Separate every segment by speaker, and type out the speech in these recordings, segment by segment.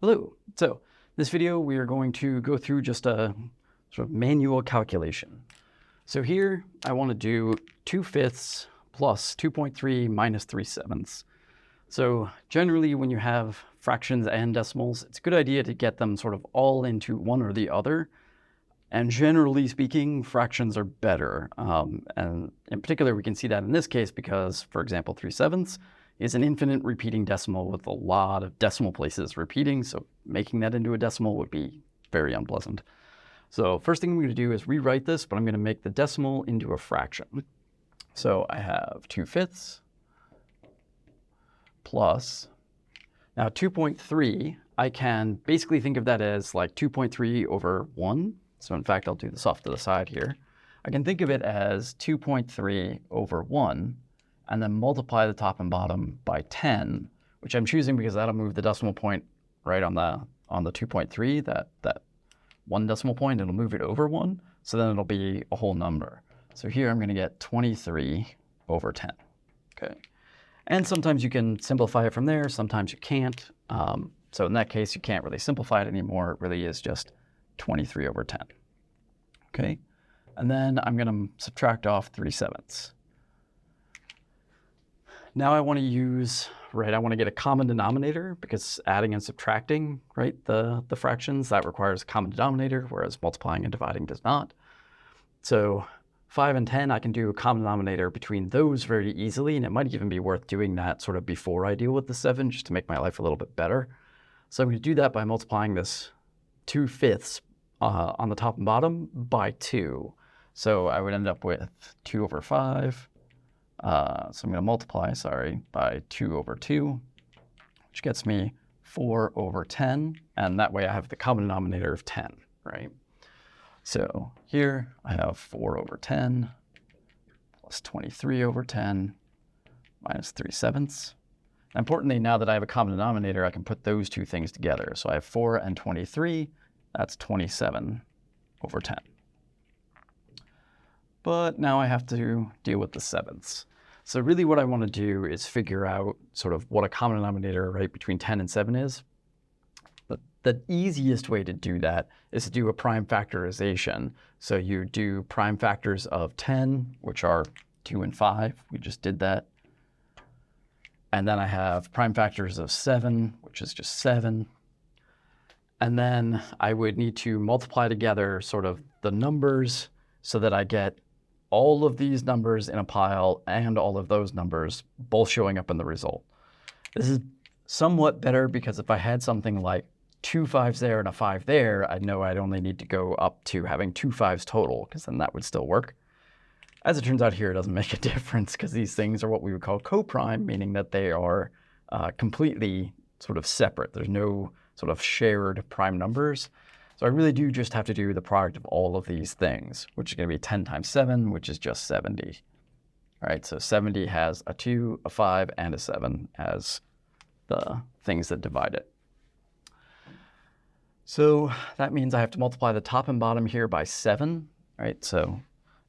Speaker 1: Hello. So this video, we are going to go through just a sort of manual calculation. So here I want to do 2/5 plus 2.3 minus 3/7. So generally when you have fractions and decimals, it's a good idea to get them sort of all into one or the other. And generally speaking, fractions are better. And in particular, we can see that in this case because, for example, 3/7 is an infinite repeating decimal with a lot of decimal places repeating. So making that into a decimal would be very unpleasant. So first thing I'm going to do is rewrite this, but I'm going to make the decimal into a fraction. So I have 2/5 plus, now 2.3, I can basically think of that as like 2.3 over 1. So in fact, I'll do this off to the side here. I can think of it as 2.3 over 1, and then multiply the top and bottom by 10, which I'm choosing because that'll move the decimal point right on the 2.3, that one decimal point, it'll move it over 1, so then it'll be a whole number. So here I'm going to get 23 over 10. Okay. And sometimes you can simplify it from there, sometimes you can't. So in that case, you can't really simplify it anymore. It really is just 23 over 10. Okay. And then I'm going to subtract off 3/7. Now I want to use, I want to get a common denominator because adding and subtracting, the fractions, that requires a common denominator, whereas multiplying and dividing does not. So 5 and 10, I can do a common denominator between those very easily, and it might even be worth doing that sort of before I deal with the 7, just to make my life a little bit better. So I'm going to do that by multiplying this 2/5 on the top and bottom by 2. So I would end up with 2 over 5. So I'm going to multiply, by 2 over 2, which gets me 4 over 10. And that way I have the common denominator of 10, right? So here I have 4 over 10 plus 23 over 10 minus 3/7. Importantly, now that I have a common denominator, I can put those two things together. So I have 4 and 23. That's 27 over 10. But now I have to deal with the 7ths. So really what I want to do is figure out sort of what a common denominator between 10 and 7 is. But the easiest way to do that is to do a prime factorization. So you do prime factors of 10, which are 2 and 5. We just did that. And then I have prime factors of 7, which is just 7. And then I would need to multiply together sort of the numbers so that I get all of these numbers in a pile and all of those numbers both showing up in the result. This is somewhat better because if I had something like 2 5s there and a 5 there, I'd know I'd only need to go up to having 2 5s total, because then that would still work. As it turns out here, it doesn't make a difference because these things are what we would call coprime, meaning that they are completely sort of separate. There's no sort of shared prime numbers. So I really do just have to do the product of all of these things, which is going to be 10 times 7, which is just 70. All right, so 70 has a 2, a 5, and a 7 as the things that divide it. So that means I have to multiply the top and bottom here by 7, right? So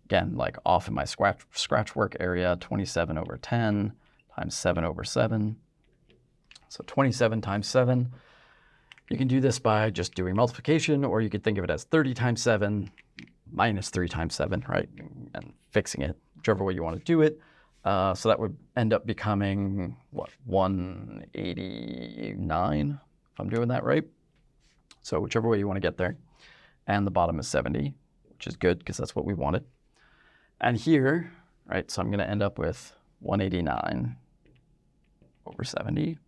Speaker 1: again, like off in my scratch work area, 27 over 10 times 7 over 7. So 27 times 7. You can do this by just doing multiplication, or you could think of it as 30 times 7 minus 3 times 7, right? And fixing it, whichever way you want to do it. So that would end up becoming, 189, if I'm doing that right. So whichever way you want to get there. And the bottom is 70, which is good because that's what we wanted. And here, right, so I'm going to end up with 189 over 70.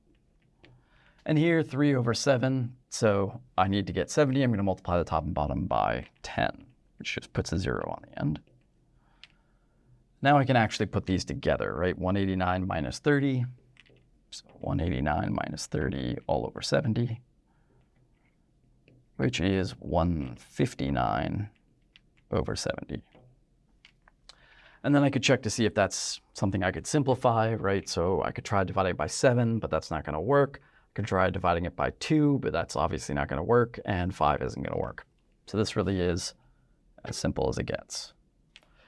Speaker 1: And here, 3 over 7, so I need to get 70. I'm going to multiply the top and bottom by 10, which just puts a 0 on the end. Now I can actually put these together, right? 189 minus 30, so 189 minus 30 all over 70, which is 159 over 70. And then I could check to see if that's something I could simplify, right? So I could try dividing it by 7, but that's not going to work. I can try dividing it by 2, but that's obviously not going to work, and 5 isn't going to work. So this really is as simple as it gets.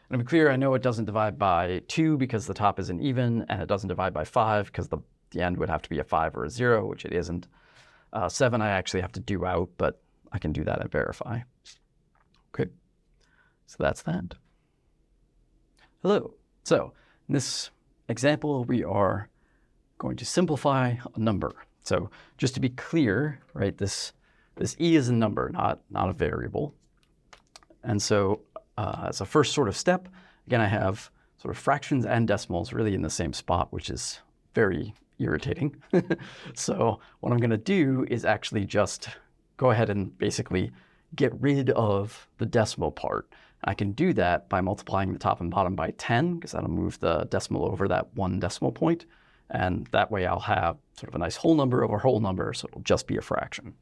Speaker 1: And to be clear, I know it doesn't divide by 2 because the top isn't even, and it doesn't divide by 5 because the end would have to be a 5 or a 0, which it isn't. 7 I actually have to do out, but I can do that at verify. Okay, so that's that. Hello. So in this example, we are going to simplify a number. So just to be clear, right, this e is a number, not a variable. And so as a first sort of step, again, I have sort of fractions and decimals really in the same spot, which is very irritating. So what I'm going to do is actually just go ahead and basically get rid of the decimal part. I can do that by multiplying the top and bottom by 10, because that'll move the decimal over that 1 decimal point. And that way I'll have sort of a nice whole number over whole number, so it'll just be a fraction.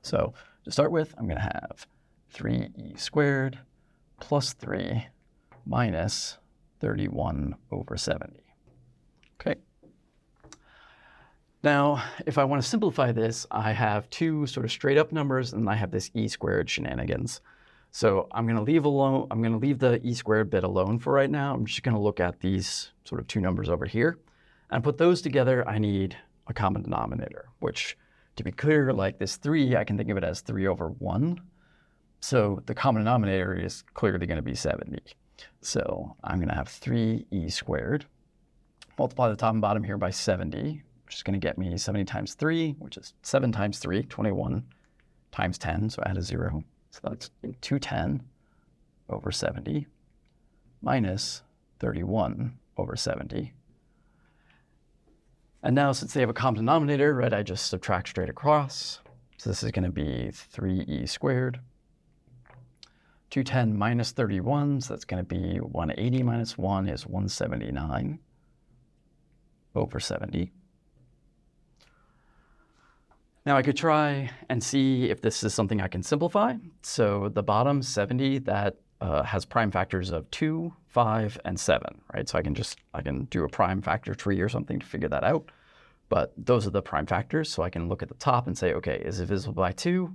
Speaker 1: So to start with, I'm going to have 3e squared plus 3 minus 31 over 70. Okay. Now, if I want to simplify this, I have two sort of straight up numbers, and I have this e squared shenanigans. So I'm going to leave the e squared bit alone for right now. I'm just going to look at these sort of two numbers over here. And put those together, I need a common denominator, which, to be clear, like this 3, I can think of it as 3 over 1. So the common denominator is clearly going to be 70. So I'm going to have 3e squared. Multiply the top and bottom here by 70, which is going to get me 70 times 3, which is 7 times 3, 21 times 10, so add a 0. So that's 210 over 70 minus 31 over 70. And now, since they have a common denominator, right, I just subtract straight across. So this is going to be 3e squared. 210 minus 31, so that's going to be 180 minus 1 is 179 over 70. Now I could try and see if this is something I can simplify. So the bottom 70, that has prime factors of 2, 5, and 7, right? So I can do a prime factor tree or something to figure that out. But those are the prime factors, so I can look at the top and say, okay, is it divisible by 2?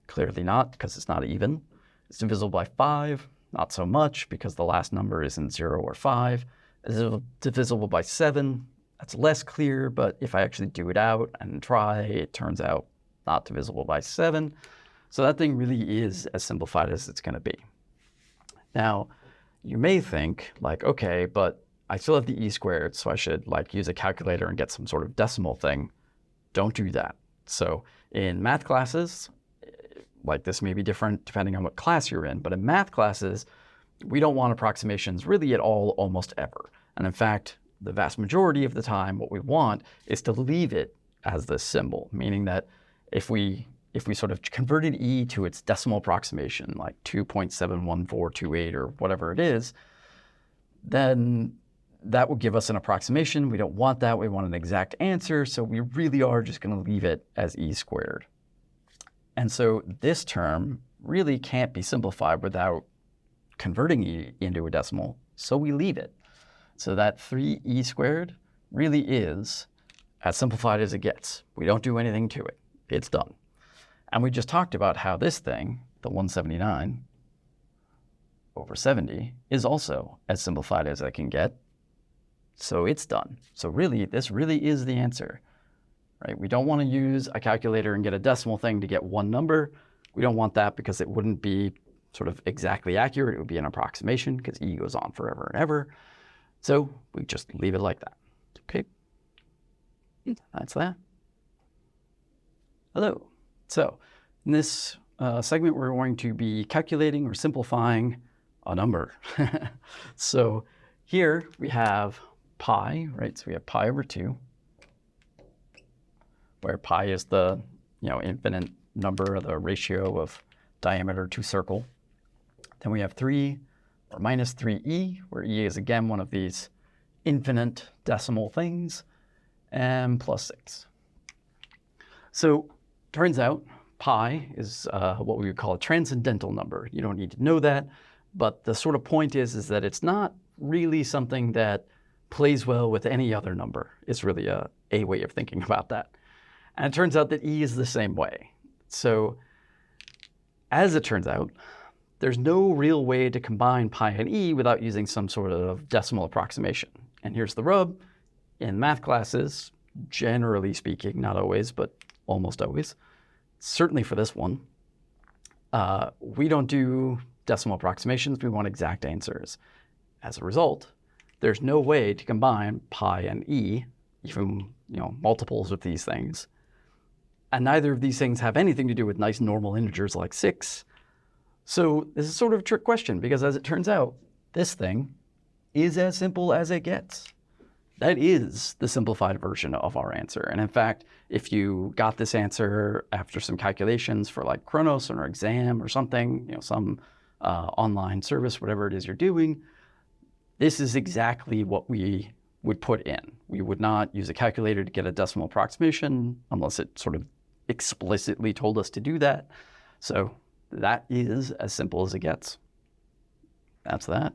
Speaker 1: Clearly not, because it's not even. It's divisible by 5? Not so much, because the last number isn't 0 or 5. Is it divisible by 7? That's less clear, but if I actually do it out and try, it turns out not divisible by 7. So that thing really is as simplified as it's going to be. Now, you may think, like, okay, but I still have the e squared, so I should like use a calculator and get some sort of decimal thing. Don't do that. So in math classes, like this may be different depending on what class you're in, but in math classes, we don't want approximations really at all, almost ever. And in fact, the vast majority of the time, what we want is to leave it as this symbol, meaning that if we sort of converted e to its decimal approximation, like 2.71428 or whatever it is, then that will give us an approximation. We don't want that. We want an exact answer. So we really are just going to leave it as e squared. And so this term really can't be simplified without converting e into a decimal. So we leave it. So that 3e squared really is as simplified as it gets. We don't do anything to it. It's done. And we just talked about how this thing, the 179 over 70, is also as simplified as I can get. So it's done. So really, this really is the answer, right? We don't want to use a calculator and get a decimal thing to get one number. We don't want that because it wouldn't be sort of exactly accurate. It would be an approximation because e goes on forever and ever. So we just leave it like that. Okay, that's that. Hello. So in this segment, we're going to be calculating or simplifying a number. So here we have pi, right? So we have pi over 2, where pi is the infinite number, the ratio of diameter to circle. Then we have 3 or minus 3e, where e is again one of these infinite decimal things, and plus 6. So turns out pi is what we would call a transcendental number. You don't need to know that, but the sort of point is that it's not really something that plays well with any other number. It's really a way of thinking about that. And it turns out that e is the same way. So as it turns out, there's no real way to combine pi and e without using some sort of decimal approximation. And here's the rub. In math classes, generally speaking, not always, but almost always. Certainly for this one. We don't do decimal approximations. We want exact answers. As a result, there's no way to combine pi and e, even multiples of these things. And neither of these things have anything to do with nice normal integers like 6. So this is sort of a trick question, because as it turns out, this thing is as simple as it gets. That is the simplified version of our answer. And in fact, if you got this answer after some calculations for like Chronos or an exam or something, some online service, whatever it is you're doing, this is exactly what we would put in. We would not use a calculator to get a decimal approximation unless it sort of explicitly told us to do that. So that is as simple as it gets. That's that.